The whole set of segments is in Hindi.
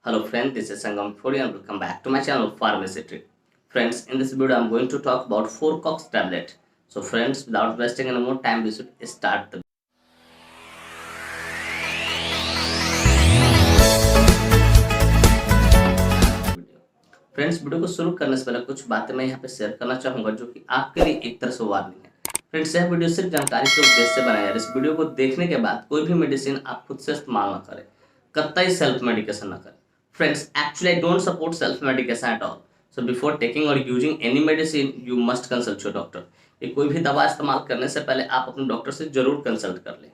Hello friends, this is Sangam Fodi and welcome back to my channel Pharmacy Trick. Friends, in this video I'm going to talk about 4-COX tablet. So friends, without wasting any more time, we should start the video. Friends, video को शुरू करने से पहले कुछ बातें मैं यहाँ पे शेयर करना चाहूँगा जो कि आपके लिए एक तरह से वार्निंग है। फ्रेंड्स, यह वीडियो सिर्फ जानकारी के उद्देश्य से बनाया है। इस वीडियो को देखने के बाद कोई भी मेडिसिन आप खुद से इस्तेमाल ना करें, कतई सेल्फ मेडिकेशन ना करें। Friends, actually I don't support self-medication at all. So before taking or using any medicine, you must consult your doctor. ये कोई भी दवा इस्तेमाल करने से पहले आप अपने डॉक्टर से जरूर कंसल्ट कर लें।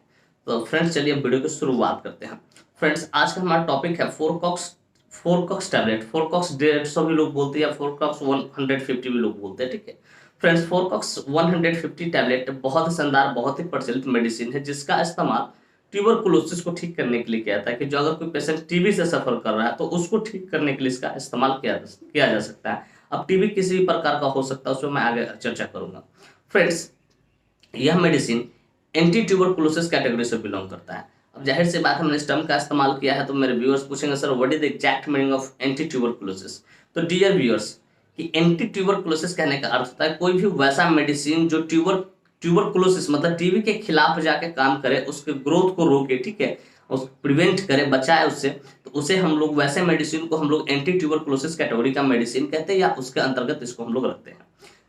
तो फ्रेंड्स, चलिए वीडियो की शुरुआत करते हैं। फ्रेंड्स, आज का हमारा टॉपिक है 4-COX टैबलेट। 4-COX 150 भी लोग बोलते हैं या 4-COX 150 भी लोग बोलते हैं, ठीक है। फ्रेंड्स, 4-COX 150 टैबलेट बहुत ही शानदार, बहुत ही प्रचलित मेडिसिन है जिसका इस्तेमाल ट्यूबरकुलोसिस को ठीक करने के लिए किया जाता है कि जो अगर कोई पेशेंट टीबी से सफर कर रहा है तो उसको ठीक करने के लिए इसका इस्तेमाल किया जा सकता है। अब टीबी किसी भी प्रकार का हो सकता है, उसमें मैं आगे चर्चा करूंगा। फ्रेंड्स, यह मेडिसिन एंटी ट्यूबरकुलोसिस कैटेगरी से बिलोंग करता है। अब जाहिर सी बात है, मैंने इस टर्म का इस्तेमाल किया है तो मेरे व्यूअर्स पूछेंगे sir what is the exact meaning of anti tuberculosis. तो डियर व्यूअर्स, कि एंटी ट्यूबरकुलोसिस कहने का अर्थ होता है कोई भी वैसा मेडिसिन जो ट्यूबरकुलोसिस मतलब टीबी के खिलाफ जाके काम करे, उसके ग्रोथ को रोके, ठीक है, उस प्रिवेंट करे, बचाए उससे, तो उसे हम लोग वैसे मेडिसिन को हम लोग एंटी ट्यूबरकुलोसिस कैटेगरी का मेडिसिन कहते हैं या उसके अंतर्गत इसको हम लोग रखते हैं।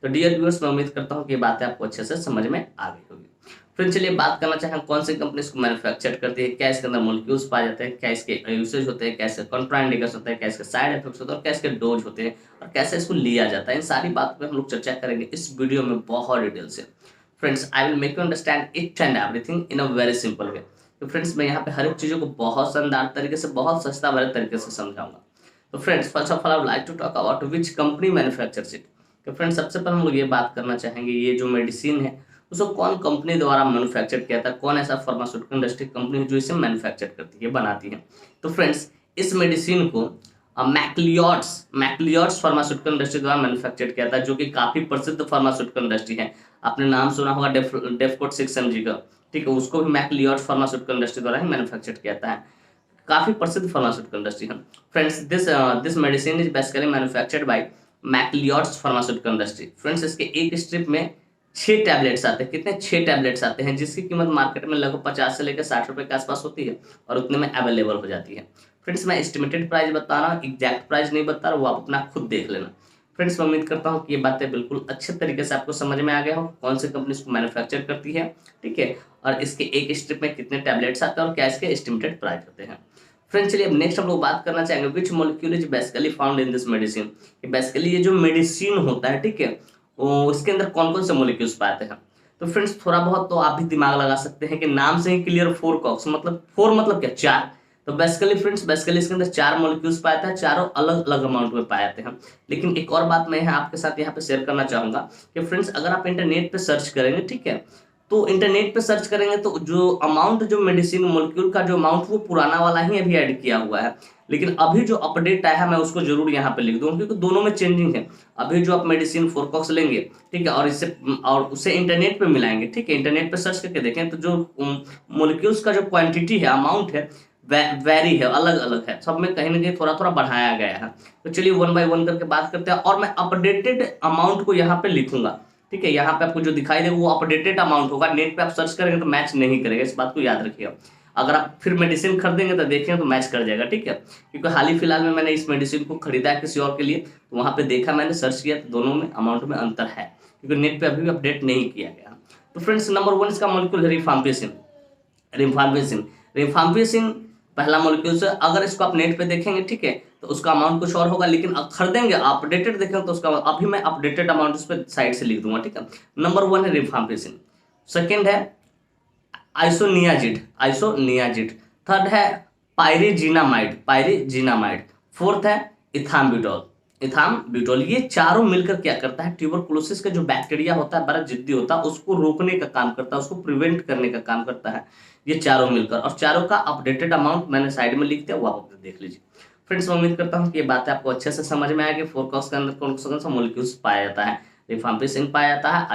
तो डियर व्यूअर्स, मैं उम्मीद करता हूँ कि ये बातें आपको अच्छे से समझ में आ गई होगी। फिर चलिए बात करना चाहें कौन सी कंपनी इसको मैन्युफैक्चर करती है, क्या इसके अंदर मॉलिक्यूल्स पाए जाते हैं, क्या इसके यूसेज होते हैं, क्या इसके कॉन्ट्राइंडिकेशन होते हैं, क्या इसके साइड इफेक्ट्स होते हैं और क्या इसके डोज होते हैं और कैसे इसको लिया जाता है। इन सारी बातों पर हम लोग चर्चा करेंगे इस वीडियो में बहुत डिटेल से। Friends, I will make you understand each and everything in a very simple way. तो फ्रेंड्स, मैं यहाँ पे हर एक चीज़ों को बहुत शानदार तरीके से, बहुत सस्ता वाले तरीके से समझाऊंगा। तो friends, first of all I would like to talk about which company manufactures it. तो फ्रेंड्स, सबसे पहले हम लोग ये बात करना चाहेंगे ये जो मेडिसिन है उसको कौन कंपनी द्वारा मैन्युफैक्चर किया था, कौन ऐसा फार्मास्यूटिकल इंडस्ट्री कंपनी है जो इसे मैन्युफैक्चर करती है, बनाती है। तो फ्रेंड्स, इस मेडिसिन को मैक्लियोड्स फार्मास्यूटिकल इंडस्ट्री द्वारा मैन्युफैक्चर किया था, जो कि काफी प्रसिद्ध फार्मास्यूटिकल इंडस्ट्री है। आपने नाम सुना होगा डेफकोट 6 mg का, ठीक है, उसको भी मैक्लियोड्स फार्मास्यूटिकल इंडस्ट्री द्वारा ही मैन्युफैक्चर किया था। काफी प्रसिद्ध फार्मास्यूटिकल इंडस्ट्री है। Friends, this medicine is basically manufactured by Macleods pharmaceutical industry. Friends, इसके एक स्ट्रिप में 6 टैबलेट्स आते हैं। कितने? 6 टैबलेट्स आते हैं, जिसकी कीमत मार्केट में लगभग 50 से लेकर 60 रुपए के आसपास होती है और उतने में अवेलेबल हो जाती है। फ्रेंड्स, मैं एस्टिमेटेड प्राइस बता रहा हूँ, एग्जैक्ट प्राइस नहीं बता रहा, वो आप अपना खुद देख लेना। फ्रेंड्स, मैं उम्मीद करता हूँ कि ये बातें बिल्कुल अच्छे तरीके से आपको समझ में आ गया हो, कौन सी कंपनी इसको मैन्युफैक्चर करती है, ठीक है, और इसके एक स्ट्रिप में कितने टैबलेट्स आते हैं और क्या इसके एस्टिमेटेड प्राइस होते हैं। फ्रेंड्स, चलिए अब नेक्स्ट हम लोग बात करना चाहेंगे which molecule is basically found in this medicine. Basically ये जो मेडिसिन होता है, ठीक है, उसके अंदर कौन कौन से मॉलिक्यूल्स पाते हैं। तो फ्रेंड्स, थोड़ा बहुत तो आप भी दिमाग लगा सकते हैं कि नाम से ही क्लियर 4-COX मतलब 4 मतलब क्या, 4। तो बेसिकली इसके अंदर 4 मॉलिक्यूल्स पाए जाते हैं, चारों अलग अलग अमाउंट में पाए जाते हैं। लेकिन एक और बात मैं आपके साथ यहाँ पे शेयर करना चाहूंगा कि फ्रेंड्स, अगर आप इंटरनेट पे सर्च करेंगे, ठीक है, तो इंटरनेट पे सर्च करेंगे तो जो अमाउंट, जो मेडिसिन मॉलिक्यूल का जो अमाउंट, वो पुराना वाला ही अभी ऐड किया हुआ है। लेकिन अभी जो अपडेट आया है मैं उसको जरूर यहाँ पे लिख दूंगा, क्योंकि दोनों में चेंजिंग है। अभी जो आप मेडिसिन 4-COX लेंगे, ठीक है, और उसे इंटरनेट पे मिलाएंगे, ठीक है, इंटरनेट पे सर्च करके देखें तो जो मॉलिक्यूल्स का जो क्वांटिटी है, अमाउंट है, वेरी है, अलग अलग है, सब में कहीं ना कहीं थोड़ा थोड़ा बढ़ाया गया है। तो चलिए 1 by 1 करके बात करते हैं और मैं अपडेटेड अमाउंट को यहाँ पे लिखूंगा, ठीक है। यहाँ पे आपको जो दिखाई देगा वो अपडेटेड अमाउंट होगा, नेट पे आप सर्च करेंगे तो मैच नहीं करेगा, इस बात को याद रखिएगा। अगर आप फिर मेडिसिन खरीदेंगे तो देखेंगे तो मैच कर जाएगा, ठीक है, क्योंकि हाल ही फिलहाल में मैंने इस मेडिसिन को खरीदा है किसी और के लिए, तो वहाँ पे देखा, मैंने सर्च किया तो दोनों में अमाउंट में अंतर है, क्योंकि नेट पे अभी भी अपडेट नहीं किया गया। तो फ्रेंड्स, नंबर 1 इसका मॉलिक्यूल है रिफाम्पिसिन पहला मॉलिक्यूल से। अगर इसको आप नेट पे देखेंगे, ठीक है, तो उसका अमाउंट कुछ और होगा, लेकिन खरीदेंगे अपडेटेड देखेंगे तो उसका अभी मैं अपडेटेड अमाउंट उस पर साइड से लिख दूंगा, ठीक है। नंबर 1 है रिफाम्पिसिन, सेकंड है आइसोनियाजिड, थर्ड है पायरिजिनामाइड, फोर्थ है इथाम्ब्यूटोल। ये चारों मिलकर क्या करता है, ट्यूबरकुलोसिस का जो बैक्टीरिया होता है, बड़ा जिद्दी होता है, उसको रोकने का काम करता है, उसको प्रिवेंट करने का काम करता है, ये चारों मिलकर। और चारों का अपडेटेड अमाउंट मैंने साइड में लिख दिया, वो आप देख लीजिए। फ्रेंड्स, मैं उम्मीद करता हूँ कि ये बातें आपको अच्छे से समझ में आएगी। 4-COX के अंदर कौन सा मॉलिक्यूल्स पाया जाता है, रिफाम्पिसिन पाया जाता है,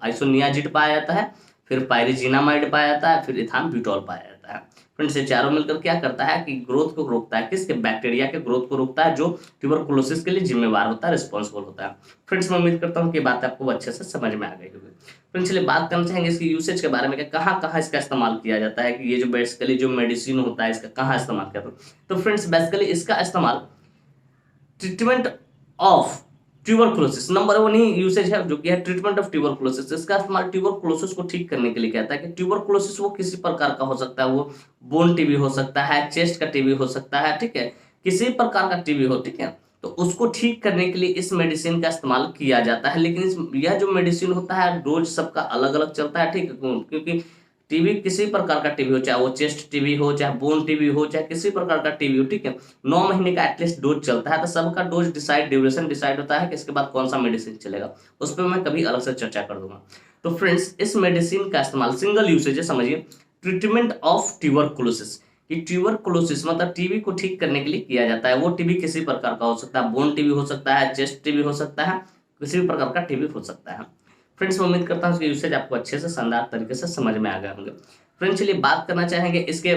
आइसोनियाजिड पाया जाता है, फिर पायरिजिनामाइड पाया जाता है, फिर इथाम्ब्यूटोल पाया जाता है। फ्रेंड्स ये चारों मिलकर क्या करता है कि ग्रोथ को रोकता है, किसके, बैक्टीरिया के ग्रोथ को रोकता है, जो ट्यूबरकुलोसिस के लिए जिम्मेवार होता है, रिस्पॉन्सिबल होता है। फ्रेंड्स मैं उम्मीद करता हूँ कि बात आपको अच्छे से समझ में आ गई होगी। फ्रेंड्स चलिए बात करना चाहेंगे इसकी यूसेज के बारे में कि कहाँ कहाँ इसका इस्तेमाल किया जाता है, कि ये जो बेसिकली जो मेडिसिन होता है इसका कहाँ इस्तेमाल किया जाता है। तो फ्रेंड्स बेसिकली इसका इस्तेमाल treatment of tuberculosis, number 1 he usage है जो कि है ट्रीटमेंट ऑफ ट्यूबरकुलोसिस। इसका इस्तेमाल ट्यूबरकुलोसिस को ठीक करने के लिए कहता है कि ट्यूबरकुलोसिस वो किसी प्रकार का हो सकता है, वो बोन टीबी हो सकता है, चेस्ट का टीबी हो सकता है, ठीक है, किसी प्रकार का टीबी हो, ठीक है, तो उसको ठीक करने के लिए इस मेडिसिन का इस्तेमाल किया जाता है। लेकिन यह जो मेडिसिन होता है डोज सबका अलग अलग चलता है, ठीक है, क्योंकि टीबी किसी प्रकार का टीबी हो, चाहे वो चेस्ट टीबी हो, चाहे बोन टीबी हो, चाहे किसी प्रकार का टीबी हो, ठीक है, 9 महीने का एटलीस्ट डोज चलता है। तो सबका डोज ड्यूरेशन डिसाइड होता है कि इसके बाद कौन सा मेडिसिन चलेगा, उस पर मैं कभी अलग से चर्चा कर दूंगा। तो फ्रेंड्स इस मेडिसिन का इस्तेमाल सिंगल यूसेज है, समझिए, ट्रीटमेंट ऑफ ट्यूबरकुलोसिस, कि ट्यूबरकुलोसिस मतलब टीबी को ठीक करने के लिए किया जाता है। वो टीबी किसी प्रकार का हो सकता है, बोन टीबी हो सकता है, चेस्ट टीबी हो सकता है, किसी भी प्रकार का टीबी हो सकता है। फ्रेंड्स मैं उम्मीद करता हूँ इसके यूसेज आपको अच्छे से शानदार तरीके से समझ में आ गए होंगे। फ्रेंड्स चलिए बात करना चाहेंगे इसके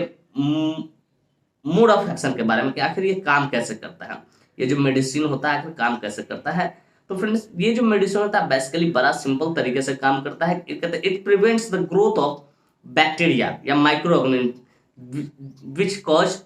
मोड ऑफ एक्शन के बारे में कि आखिर ये काम कैसे करता है, ये जो मेडिसिन होता है आखिर काम कैसे करता है। तो फ्रेंड्स ये जो मेडिसिन होता है बेसिकली बड़ा सिंपल तरीके से काम करता है। It prevents the growth of bacteria या माइक्रो विच कॉज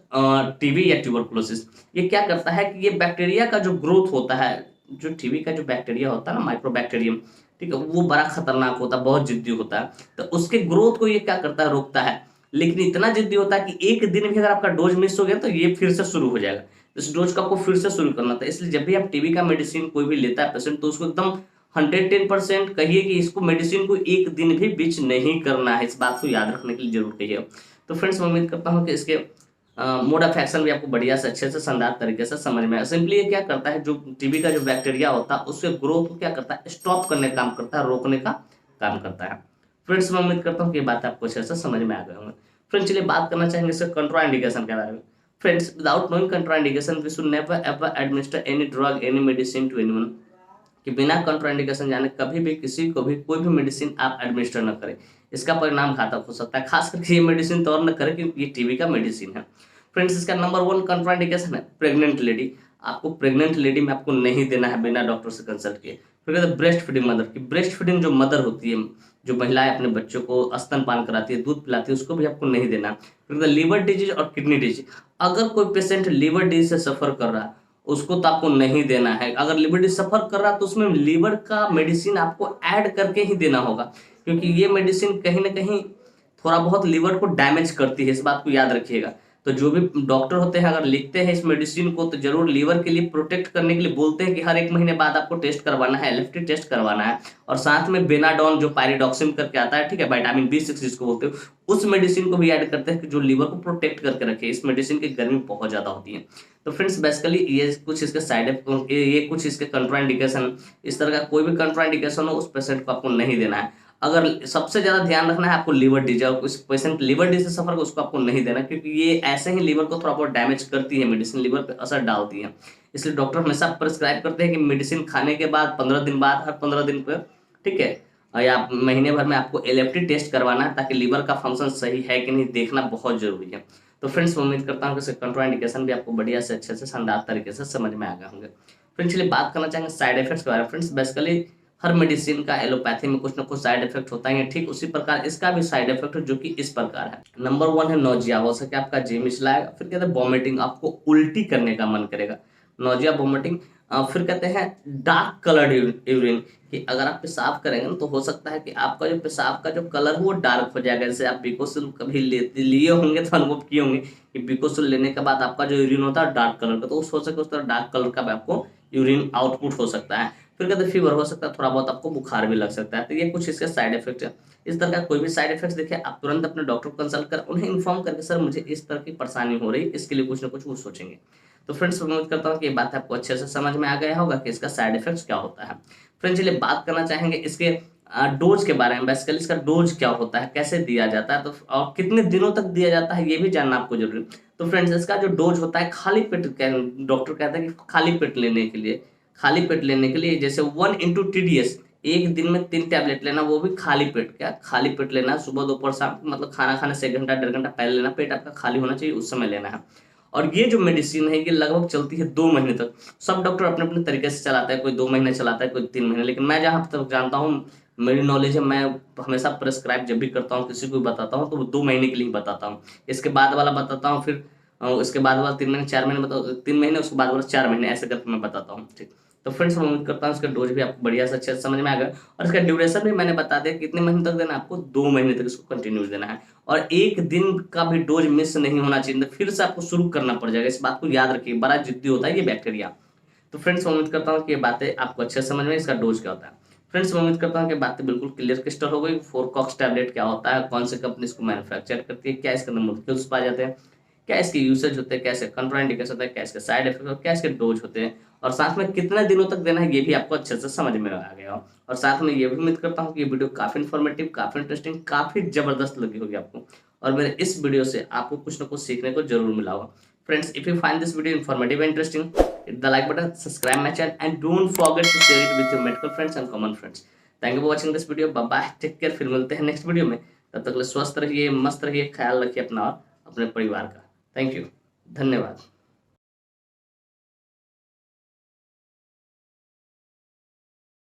टीबी या ट्यूबरकुलोसिस। ये क्या करता है कि ये बैक्टीरिया का जो ग्रोथ होता है, जो टीबी का जो बैक्टीरिया होता है ना, माइक्रोबैक्टीरियम, ठीक है, वो बड़ा खतरनाक होता है, बहुत जिद्दी होता है, तो उसके ग्रोथ को ये क्या करता है, रोकता है। लेकिन इतना जिद्दी होता है कि एक दिन भी अगर आपका डोज मिस हो गया तो ये फिर से शुरू हो जाएगा, इस डोज को आपको फिर से शुरू करना था। इसलिए जब भी आप टीबी का मेडिसिन कोई भी लेता है पेशेंट, तो उसको एकदम 110% कहिए कि इसको मेडिसिन को एक दिन भी बीच नहीं करना है, इस बात को याद रखने के लिए जरूर कहिए। तो फ्रेंड्स मैं उम्मीद करता हूँ कि इसके मोड ऑफ एक्शन भी आपको बढ़िया से अच्छे से शानदार तरीके से समझ में आया। सिंपली ये क्या करता है, जो टीबी का जो बैक्टीरिया होता है उसके ग्रोथ को क्या करता है, स्टॉप करने का काम करता है, रोकने का काम करता है। फ्रेंड्स मैं उम्मीद करता हूँ कि ये बात आपको अच्छे से समझ में आ गए होंगे। फ्रेंड्स चलिए बात करना चाहेंगे इसके कंट्राइंडिकेशन के बारे में। Friends without knowing contraindication we should never ever administer any drug any medicine to anyone, कि बिना कंट्राइंडिकेशन जाने कभी भी किसी को भी कोई भी मेडिसिन आप एडमिनिस्टर न करें, इसका परिणाम घातक हो सकता है। खास करके ये मेडिसिन तो और न करें क्योंकि ये टीबी का मेडिसिन है। फ्रेंड्स इसका नंबर 1 कंट्राइंडिकेशन है प्रेग्नेंट लेडी। आपको प्रेग्नेंट लेडी में आपको नहीं देना है बिना डॉक्टर से कंसल्ट किए। फिर कहते हैं ब्रेस्ट फीडिंग मदर, की ब्रेस्ट फीडिंग जो मदर होती है, जो महिलाएं अपने बच्चों को स्तनपान कराती है, दूध पिलाती है, उसको भी आपको नहीं देना। फिर लीवर डिजीज और किडनी डिजीज, अगर कोई पेशेंट लीवर डिजीज से सफर कर रहा है उसको तो आपको नहीं देना है। अगर लीवर डिजीज सफर कर रहा है तो उसमें लीवर का मेडिसिन आपको ऐड करके ही देना होगा, क्योंकि ये मेडिसिन कहीं ना कहीं थोड़ा बहुत लीवर को डैमेज करती है, इस बात को याद रखिएगा। तो जो भी डॉक्टर होते हैं अगर लिखते हैं इस मेडिसिन को तो जरूर लीवर के लिए प्रोटेक्ट करने के लिए बोलते हैं कि हर 1 महीने बाद आपको टेस्ट करवाना है, एलएफटी टेस्ट करवाना है, और साथ में बेनाडोन जो पायरिडॉक्सिन करके आता है, ठीक है, विटामिन B6 जिसको बोलते हो, उस मेडिसिन को भी ऐड करते हैं कि जो लीवर को प्रोटेक्ट करके रखे। इस मेडिसिन की गर्मी बहुत ज्यादा होती है। तो फ्रेंड्स बेसिकली ये कुछ इसके साइड इफेक्ट, ये कुछ इसके कंट्राइंडिकेशन, इस तरह का कोई भी कंट्राइंडिकेशन हो उस पेशेंट को आपको नहीं देना है। अगर सबसे ज्यादा ध्यान रखना है आपको लीवर डिजीज, और उस पेशेंट लीवर डिजीज से सफर कर उसको आपको नहीं देना, क्योंकि ये ऐसे ही लीवर को थोड़ा बहुत डैमेज करती है, मेडिसिन लीवर पे असर डालती है। इसलिए डॉक्टर हमेशा प्रिस्क्राइब करते हैं कि मेडिसिन खाने के बाद 15 दिन बाद, हर 15 दिन पर, ठीक है, या महीने भर में आपको एलएफटी टेस्ट करवाना है, ताकि लीवर का फंक्शन सही है कि नहीं देखना बहुत जरूरी है। तो फ्रेंड्स मैं उम्मीद करता हूँ कि कंट्राइंडिकेशन भी आपको बढ़िया से अच्छे से शानदार तरीके से समझ में आ गए होंगे। फ्रेंड्स चलिए बात करना चाहेंगे साइड इफेक्ट्स के बारे में। फ्रेंड्स बेसिकली हर मेडिसिन का एलोपैथी में कुछ ना कुछ साइड इफेक्ट होता है, ठीक उसी प्रकार इसका भी साइड इफेक्ट जो कि इस प्रकार है। नंबर 1 है नोजिया, हो सके आपका जी मिचलाएगा। फिर कहते हैं वॉमिटिंग, आपको उल्टी करने का मन करेगा, नोजिया वॉमिटिंग। फिर कहते हैं डार्क कलर्ड यूरिन, कि अगर आप पेशाब करेंगे ना तो हो सकता है कि आपका जो पेशाब का जो कलर है वो डार्क हो जाएगा। जैसे आप बिकोसिल कभी लिए होंगे तो अनुभव किए होंगे कि बिकोसिल लेने के बाद आपका जो यूरिन होता है डार्क कलर का, तो उस हो सके उस तरह डार्क कलर का आपको यूरिन आउटपुट हो सकता है। फिर कहते हैं फीवर हो सकता है, थोड़ा बहुत आपको बुखार भी लग सकता है। तो ये कुछ इसके साइड इफेक्ट है। इस तरह का कोई भी साइड इफेक्ट देखिए आप तुरंत अपने डॉक्टर को कंसल्ट कर उन्हें इन्फॉर्म करके सर मुझे इस तरह की परेशानी हो रही है, इसके लिए कुछ ना कुछ वो सोचेंगे। तो फ्रेंड्स उम्मीद करता हूँ कि ये बात आपको अच्छे से समझ में आ गया होगा कि इसका साइड इफेक्ट क्या होता है। फ्रेंड्स चलिए बात करना चाहेंगे इसके डोज के बारे में। बेसिकली इसका डोज क्या होता है, कैसे दिया जाता है, तो और कितने दिनों तक दिया जाता है ये भी जानना आपको जरूरी है। तो फ्रेंड्स इसका जो डोज होता है खाली पेट, डॉक्टर कहता है कि खाली पेट लेने के लिए, खाली पेट लेने के लिए जैसे 1 × TDS एक दिन में 3 टैबलेट लेना, वो भी खाली पेट। क्या खाली पेट लेना है? सुबह दोपहर शाम, मतलब खाना खाने से 1 घंटा 1.5 घंटा पहले लेना। पेट आपका खाली होना चाहिए, उस समय लेना है। और ये जो मेडिसिन है ये लगभग चलती है 2 महीने तक। सब डॉक्टर अपने अपने तरीके से चलाता है, कोई 2 महीने चलाता है, कोई 3 महीने, लेकिन मैं जहाँ तक जानता हूँ, मेरी नॉलेज है, मैं हमेशा प्रेस्क्राइब जब भी करता हूँ, किसी को भी बताता हूँ, तो वो 2 महीने के लिए ही बताता हूँ। इसके बाद वाला बताता हूँ, फिर उसके बाद वाला 3 महीने 4 महीने बताओ, 3 महीने, उसके बाद वाला 4 महीने, ऐसे करके मैं बताता हूँ। ठीक, तो फ्रेंड्स मैं उम्मीद करता हूँ इसका डोज भी आपको बढ़िया से अच्छे से समझ में आ गया, और इसका ड्यूरेशन भी मैंने बता दिया कितने महीने तक देना है आपको। 2 महीने तक इसको कंटिन्यू देना है, और 1 दिन का भी डोज मिस नहीं होना चाहिए, तो फिर से आपको शुरू करना पड़ जाएगा। इस बात को याद रखिए, बड़ा जिद्दी होता है ये बैक्टीरिया। तो फ्रेंड्स मैं उम्मीद करता हूँ कि ये बातें आपको अच्छे से समझ में, इसका डोज क्या होता है। फ्रेंड्स मैं उम्मीद करता हूँ कि बातें बिल्कुल क्लियर क्रिस्टल हो गई। फोरकॉक्स टैबलेट क्या होता है, कौन सी कंपनी इसको मैन्युफैक्चर करती है, क्या इसके अंदर मॉलिक्यूल्स पाए जाते हैं, क्या इसके यूसेज होते हैं, क्या इसके कंट्राइंडिकेशन होता है, क्या इसके साइड इफेक्ट, और क्या इसके डोज होते हैं, और साथ में कितने दिनों तक देना है, ये भी आपको अच्छे से समझ में आ गया हो। और साथ में ये भी उम्मीद करता हूँ कि ये वीडियो काफी इन्फॉर्मेटिव, काफी इंटरेस्टिंग, काफी जबरदस्त लगी होगी आपको, और मेरे इस वीडियो से आपको कुछ ना कुछ सीखने को जरूर मिला होगा। Friends, if you find this video informative and interesting, hit the like button, subscribe my channel, and don't forget to share it with your medical friends and common friends. Thank you for watching this video. Bye bye. Take care. फिर मिलते हैं नेक्स्ट वीडियो में। तब तक के लिए स्वस्थ रहिए, मस्त रहिए, ख्याल रखिए अपना और अपने परिवार का। Thank you. धन्यवाद।